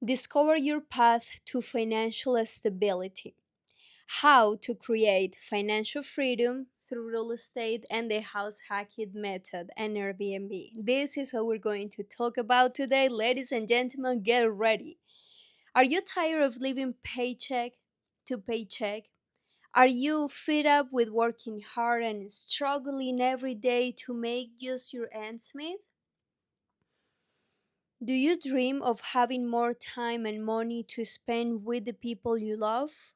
Discover your path to financial stability. How to create financial freedom through real estate and the house hacking method and Airbnb. This is what we're going to talk about today. Ladies and gentlemen, get ready. Are you tired of living paycheck to paycheck? Are you fed up with working hard and struggling every day to make just your ends meet? Do you dream of having more time and money to spend with the people you love?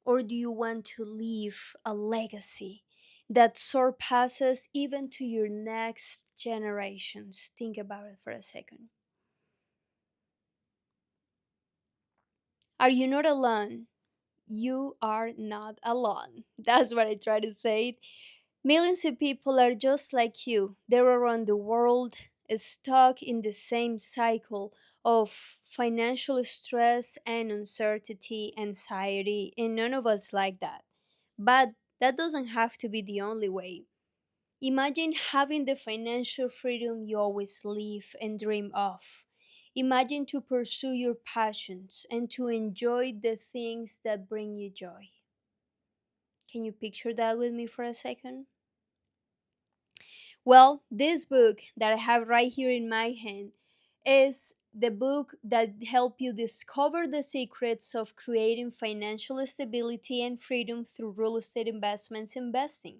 Or do you want to leave a legacy that surpasses even to your next generations? Think about it for a second. Are you not alone? You are not alone. That's what I try to say. Millions of people are just like you. They're around the world, stuck in the same cycle of financial stress and uncertainty, anxiety, and none of us like that. But that doesn't have to be the only way. Imagine having the financial freedom you always live and dream of. Imagine to pursue your passions and to enjoy the things that bring you joy. Can you picture that with me for a second? Well, this book that I have right here in my hand is the book that help you discover the secrets of creating financial stability and freedom through real estate investments investing.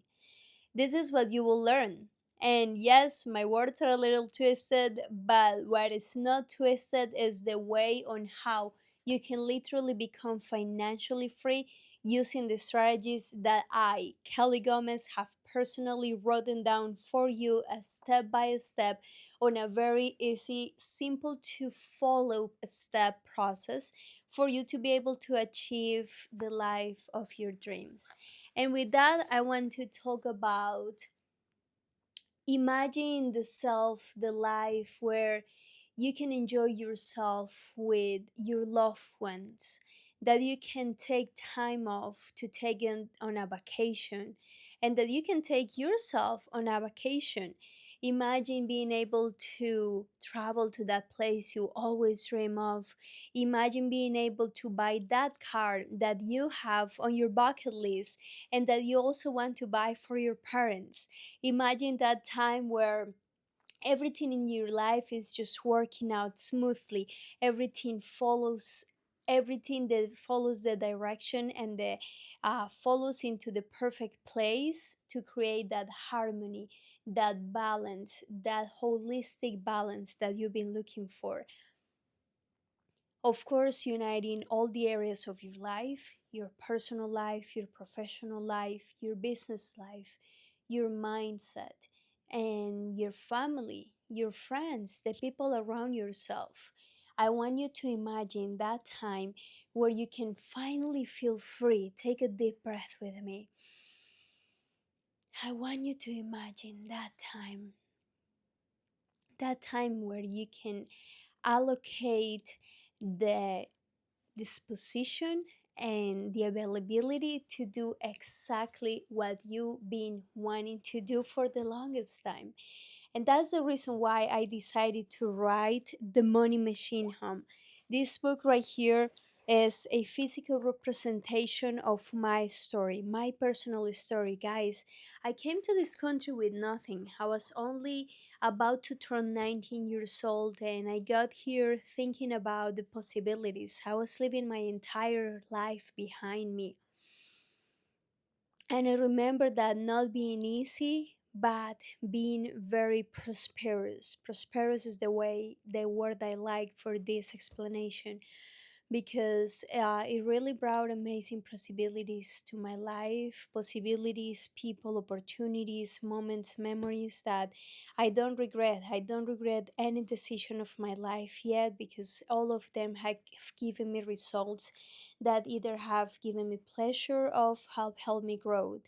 This is what you will learn. And yes, my words are a little twisted, but what is not twisted is the way on how you can literally become financially free using the strategies that I, Kelly Gomez, have personally written down for you a step by step on a very easy, simple to follow step process for you to be able to achieve the life of your dreams. And with that, I want to talk about imagine the self, the life where you can enjoy yourself with your loved ones, that you can take time off to take on a vacation, and that you can take yourself on a vacation. Imagine being able to travel to that place you always dream of. Imagine being able to buy that car that you have on your bucket list and that you also want to buy for your parents. Imagine that time where everything in your life is just working out smoothly. Everything that follows the direction and the follows into the perfect place to create that harmony, that balance, that holistic balance that you've been looking for. Of course, uniting all the areas of your life, your personal life, your professional life, your business life, your mindset, and your family, your friends, the people around yourself. I want you to imagine that time where you can finally feel free. Take a deep breath with me. I want you to imagine that time where you can allocate the disposition and the availability to do exactly what you've been wanting to do for the longest time. And that's the reason why I decided to write The Money Machine Home. This book right here is a physical representation of my story, my personal story. Guys, I came to this country with nothing. I was only about to turn 19 years old, and I got here thinking about the possibilities. I was leaving my entire life behind me. And I remember that not being easy, but being very prosperous. Prosperous is the word I like for this explanation, because it really brought amazing possibilities to my life, possibilities, people, opportunities, moments, memories that I don't regret. I don't regret any decision of my life yet, because all of them have given me results that either have given me pleasure or have helped me grow.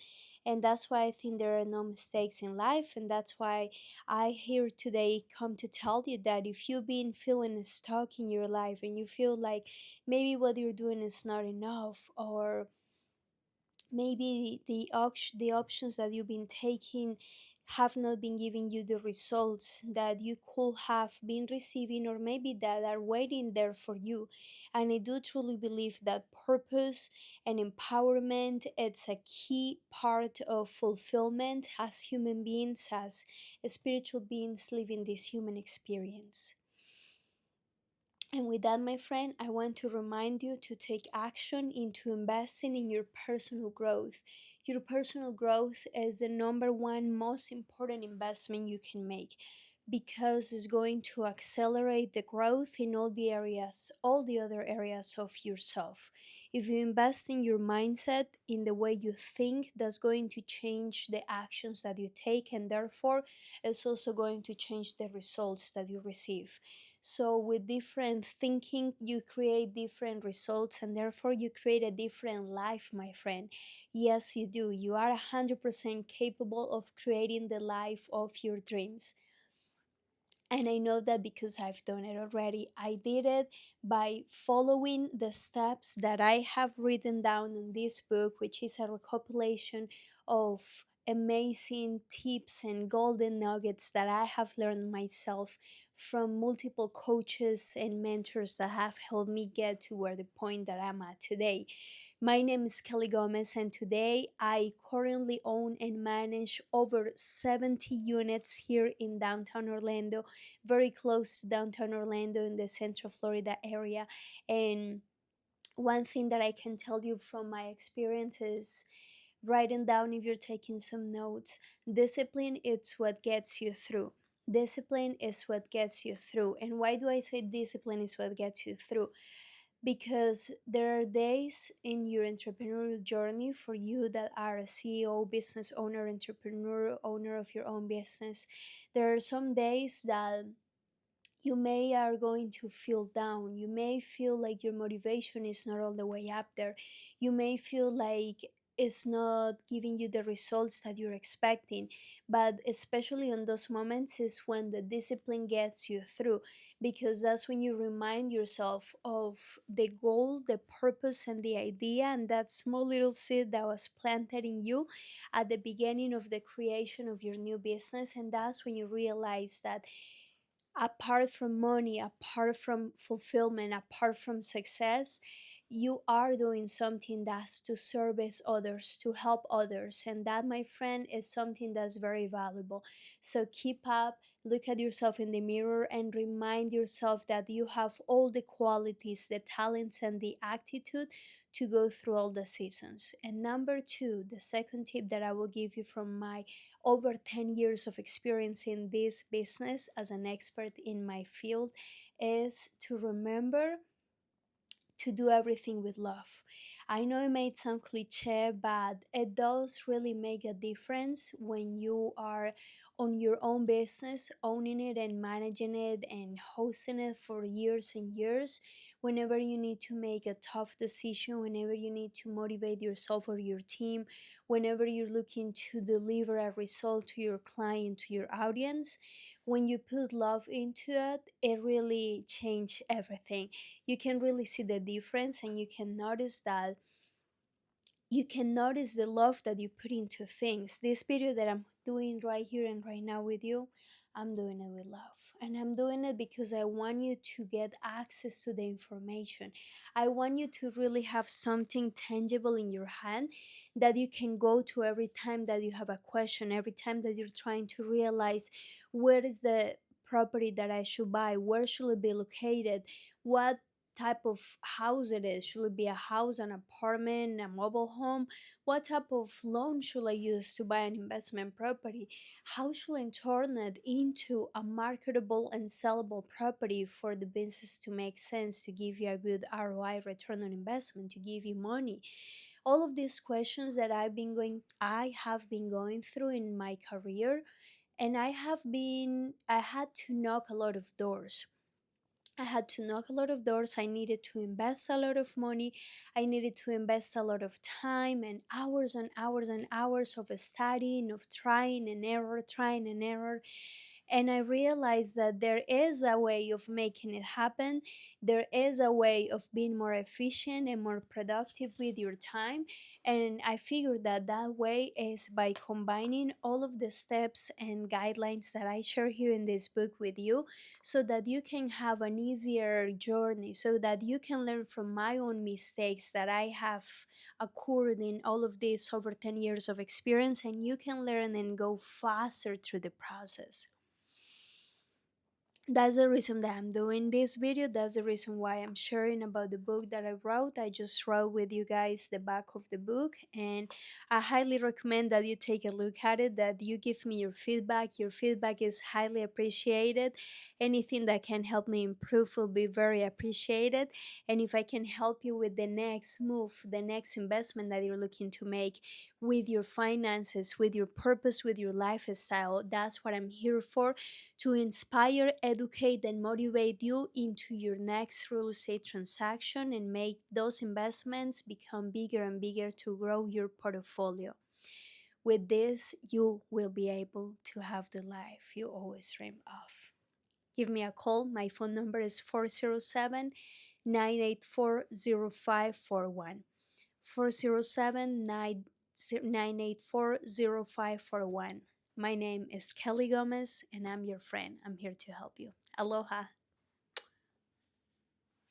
And that's why I think there are no mistakes in life, and that's why I here today come to tell you that if you've been feeling stuck in your life and you feel like maybe what you're doing is not enough, or maybe the options that you've been taking have not been giving you the results that you could have been receiving, or maybe that are waiting there for you. And I do truly believe that purpose and empowerment, it's a key part of fulfillment as human beings, as spiritual beings living this human experience. And with that, my friend, I want to remind you to take action into investing in your personal growth. Your personal growth is the number one most important investment you can make, because it's going to accelerate the growth in all the areas, all the other areas of yourself. If you invest in your mindset, in the way you think, that's going to change the actions that you take, and therefore it's also going to change the results that you receive. So, with different thinking, you create different results, and therefore you create a different life, my friend. Yes, you do. You are 100% capable of creating the life of your dreams. And I know that because I've done it already. I did it by following the steps that I have written down in this book, which is a recopilation of amazing tips and golden nuggets that I have learned myself from multiple coaches and mentors that have helped me get to where the point that I'm at today. My name is Kelly Gomez, and today I currently own and manage over 70 units here in downtown Orlando, very close to downtown Orlando in the Central Florida area. And one thing that I can tell you from my experience is writing down, if you're taking some notes, discipline it's what gets you through. Discipline is what gets you through. And why do I say discipline is what gets you through? Because there are days in your entrepreneurial journey for you that are a CEO, business owner, entrepreneur, owner of your own business. There are some days that you may are going to feel down. You may feel like your motivation is not all the way up there. You may feel like it's not giving you the results that you're expecting. But especially on those moments is when the discipline gets you through, because that's when you remind yourself of the goal, the purpose, and the idea, and that small little seed that was planted in you at the beginning of the creation of your new business. And that's when you realize that apart from money, apart from fulfillment, apart from success, you are doing something that's to service others, to help others. And that, my friend, is something that's very valuable. So keep up, look at yourself in the mirror, and remind yourself that you have all the qualities, the talents, and the attitude to go through all the seasons. And number two, the second tip that I will give you from my over 10 years of experience in this business as an expert in my field, is to remember to do everything with love. I know it may sound cliche, but it does really make a difference when you are on your own business, owning it and managing it and hosting it for years and years. Whenever you need to make a tough decision, whenever you need to motivate yourself or your team, whenever you're looking to deliver a result to your client, to your audience, when you put love into it, it really changes everything. You can really see the difference, and you can notice the love that you put into things. This video that I'm doing right here and right now with you, I'm doing it with love. And I'm doing it because I want you to get access to the information. I want you to really have something tangible in your hand that you can go to every time that you have a question, every time that you're trying to realize where is the property that I should buy, where should it be located, what type of house it is. Should it be a house, an apartment, a mobile home? What type of loan should I use to buy an investment property? How should I turn it into a marketable and sellable property for the business to make sense, to give you a good ROI, return on investment, to give you money? All of these questions that I have been going through in my career, and I had to knock a lot of doors. I had to knock a lot of doors. I needed to invest a lot of money. I needed to invest a lot of time and hours and hours and hours of studying, of trying and error, trying and error. And I realized that there is a way of making it happen. There is a way of being more efficient and more productive with your time. And I figured that that way is by combining all of the steps and guidelines that I share here in this book with you, so that you can have an easier journey, so that you can learn from my own mistakes that I have occurred in all of this over 10 years of experience, and you can learn and go faster through the process. That's the reason that I'm doing this video. That's the reason why I'm sharing about the book that I wrote. I just wrote with you guys the back of the book, and I highly recommend that you take a look at it, that you give me your feedback. Your feedback is highly appreciated. Anything that can help me improve will be very appreciated. And if I can help you with the next move, the next investment that you're looking to make with your finances, with your purpose, with your lifestyle, that's what I'm here for, to inspire, educate, and motivate you into your next real estate transaction and make those investments become bigger and bigger to grow your portfolio. With this, you will be able to have the life you always dream of. Give me a call. My phone number is 407 984 0541. 407 984 0541. My name is Kelly Gomez, and I'm your friend. I'm here to help you. Aloha.